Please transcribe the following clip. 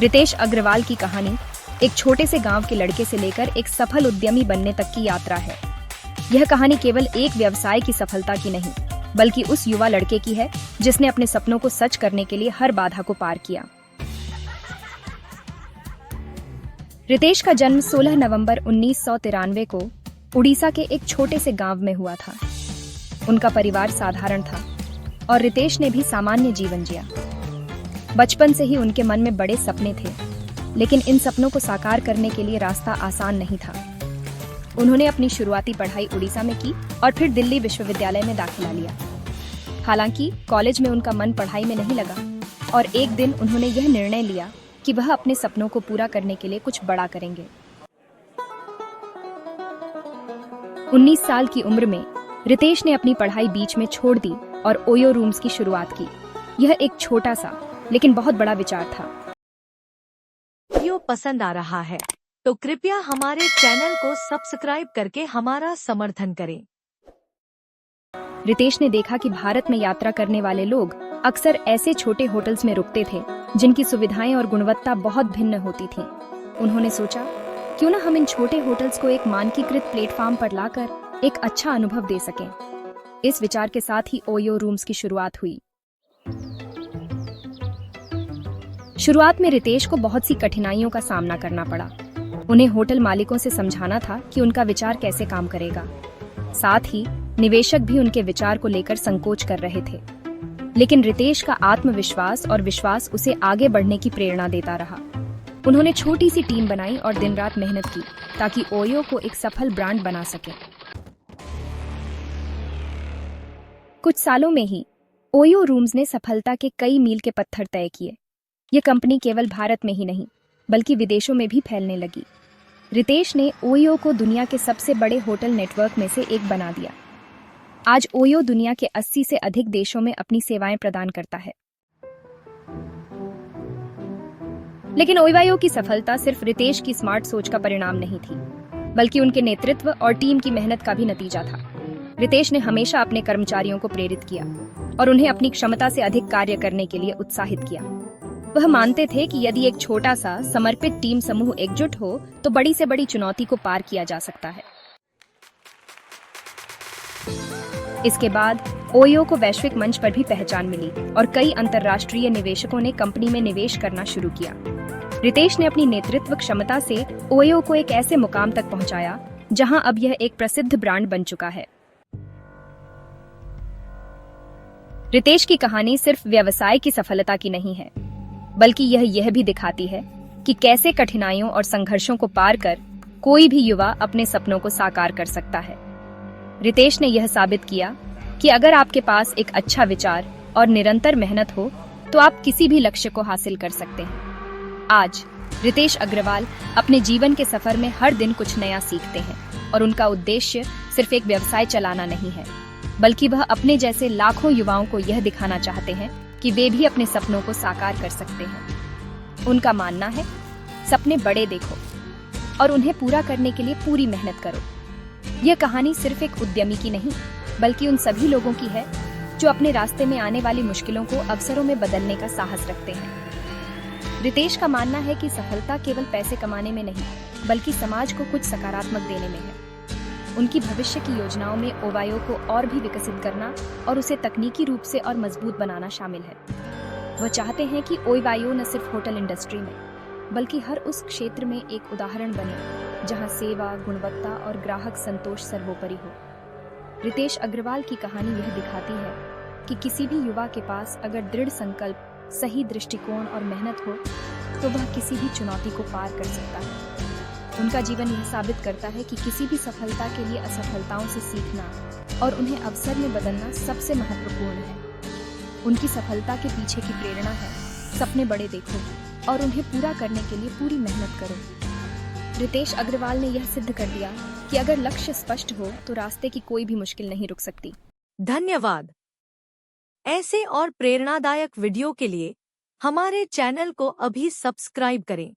रितेश अग्रवाल की कहानी एक छोटे से गांव के लड़के से लेकर एक सफल उद्यमी बनने तक की यात्रा है। यह कहानी केवल एक व्यवसाय की सफलता की नहीं, बल्कि उस युवा लड़के की है जिसने अपने सपनों को सच करने के लिए हर बाधा को पार किया। रितेश का जन्म 16 नवंबर 1993 को उड़ीसा के एक छोटे से गांव में हुआ था। उनका परिवार साधारण था और रितेश ने भी सामान्य जीवन जिया। बचपन से ही उनके मन में बड़े सपने थे, लेकिन इन सपनों को साकार करने के लिए रास्ता आसान नहीं था। उन्होंने अपनी शुरुआती पढ़ाई उड़ीसा में की और फिर दिल्ली विश्वविद्यालय में दाखिला लिया। हालांकि कॉलेज में उनका मन पढ़ाई में नहीं लगा और एक दिन उन्होंने यह निर्णय लिया कि वह अपने सपनों को पूरा करने के लिए कुछ बड़ा करेंगे। 19 साल की उम्र में रितेश ने अपनी पढ़ाई बीच में छोड़ दी और ओयो रूम्स की शुरुआत की। यह एक छोटा सा लेकिन बहुत बड़ा विचार था। वीडियो पसंद आ रहा है तो कृपया हमारे चैनल को सब्सक्राइब करके हमारा समर्थन करें। रितेश ने देखा कि भारत में यात्रा करने वाले लोग अक्सर ऐसे छोटे होटल्स में रुकते थे जिनकी सुविधाएं और गुणवत्ता बहुत भिन्न होती थीं। उन्होंने सोचा, क्यों न हम इन छोटे होटल्स को एक मानकीकृत प्लेटफॉर्म पर लाकर एक अच्छा अनुभव दे सकें। इस विचार के साथ ही ओयो रूम्स की शुरुआत हुई। शुरुआत में रितेश को बहुत सी कठिनाइयों का सामना करना पड़ा। उन्हें होटल मालिकों से समझाना था कि उनका विचार कैसे काम करेगा। साथ ही निवेशक भी उनके विचार को लेकर संकोच कर रहे थे, लेकिन रितेश का आत्मविश्वास और विश्वास उसे आगे बढ़ने की प्रेरणा देता रहा। उन्होंने छोटी सी टीम बनाई और दिन रात मेहनत की ताकि ओयो को एक सफल ब्रांड बना सके। कुछ सालों में ही ओयो रूम्स ने सफलता के कई मील के पत्थर तय किए। ये कंपनी केवल भारत में ही नहीं, बल्कि विदेशों में भी फैलने लगी। रितेश ने ओयो को दुनिया के सबसे बड़े होटल नेटवर्क में से एक बना दिया। आज ओयो दुनिया के 80 से अधिक देशों में अपनी सेवाएं प्रदान करता है। लेकिन ओयो की सफलता सिर्फ रितेश की स्मार्ट सोच का परिणाम नहीं थी, बल्कि उनके नेतृत्व और टीम की मेहनत का भी नतीजा था। रितेश ने हमेशा अपने कर्मचारियों को प्रेरित किया और उन्हें अपनी क्षमता से अधिक कार्य करने के लिए उत्साहित किया। वह मानते थे कि यदि एक छोटा सा समर्पित टीम समूह एकजुट हो तो बड़ी से बड़ी चुनौती को पार किया जा सकता है। इसके बाद ओयो को वैश्विक मंच पर भी पहचान मिली और कई अंतर्राष्ट्रीय निवेशकों ने कंपनी में निवेश करना शुरू किया। रितेश ने अपनी नेतृत्व क्षमता से ओयो को एक ऐसे मुकाम तक पहुंचाया जहां अब यह एक प्रसिद्ध ब्रांड बन चुका है। रितेश की कहानी सिर्फ व्यवसाय की सफलता की नहीं है, बल्कि यह भी दिखाती है कि कैसे कठिनाइयों और संघर्षों को पार कर कोई भी युवा अपने सपनों को साकार कर सकता है। रितेश ने यह साबित किया कि अगर आपके पास एक अच्छा विचार और निरंतर मेहनत हो तो आप किसी भी लक्ष्य को हासिल कर सकते हैं। आज रितेश अग्रवाल अपने जीवन के सफर में हर दिन कुछ नया सीखते हैं और उनका उद्देश्य सिर्फ एक व्यवसाय चलाना नहीं है, बल्कि वह अपने जैसे लाखों युवाओं को यह दिखाना चाहते हैं कि वे भी अपने सपनों को साकार कर सकते हैं। उनका मानना है, सपने बड़े देखो और उन्हें पूरा करने के लिए पूरी मेहनत करो। यह कहानी सिर्फ एक उद्यमी की नहीं, बल्कि उन सभी लोगों की है जो अपने रास्ते में आने वाली मुश्किलों को अवसरों में बदलने का साहस रखते हैं। रितेश का मानना है कि सफलता केवल पैसे कमाने में नहीं, बल्कि समाज को कुछ सकारात्मक देने में है। उनकी भविष्य की योजनाओं में ओयो को और भी विकसित करना और उसे तकनीकी रूप से और मजबूत बनाना शामिल है। वह चाहते हैं कि ओयो न सिर्फ होटल इंडस्ट्री में, बल्कि हर उस क्षेत्र में एक उदाहरण बने जहां सेवा, गुणवत्ता और ग्राहक संतोष सर्वोपरि हो। रितेश अग्रवाल की कहानी यह दिखाती है कि किसी भी युवा के पास अगर दृढ़ संकल्प, सही दृष्टिकोण और मेहनत हो तो वह किसी भी चुनौती को पार कर सकता है। उनका जीवन यह साबित करता है कि किसी भी सफलता के लिए असफलताओं से सीखना और उन्हें अवसर में बदलना सबसे महत्वपूर्ण है। उनकी सफलता के पीछे की प्रेरणा है, सपने बड़े देखो और उन्हें पूरा करने के लिए पूरी मेहनत करो। रितेश अग्रवाल ने यह सिद्ध कर दिया कि अगर लक्ष्य स्पष्ट हो तो रास्ते की कोई भी मुश्किल नहीं रुक सकती। धन्यवाद। ऐसे और प्रेरणादायक वीडियो के लिए हमारे चैनल को अभी सब्सक्राइब करें।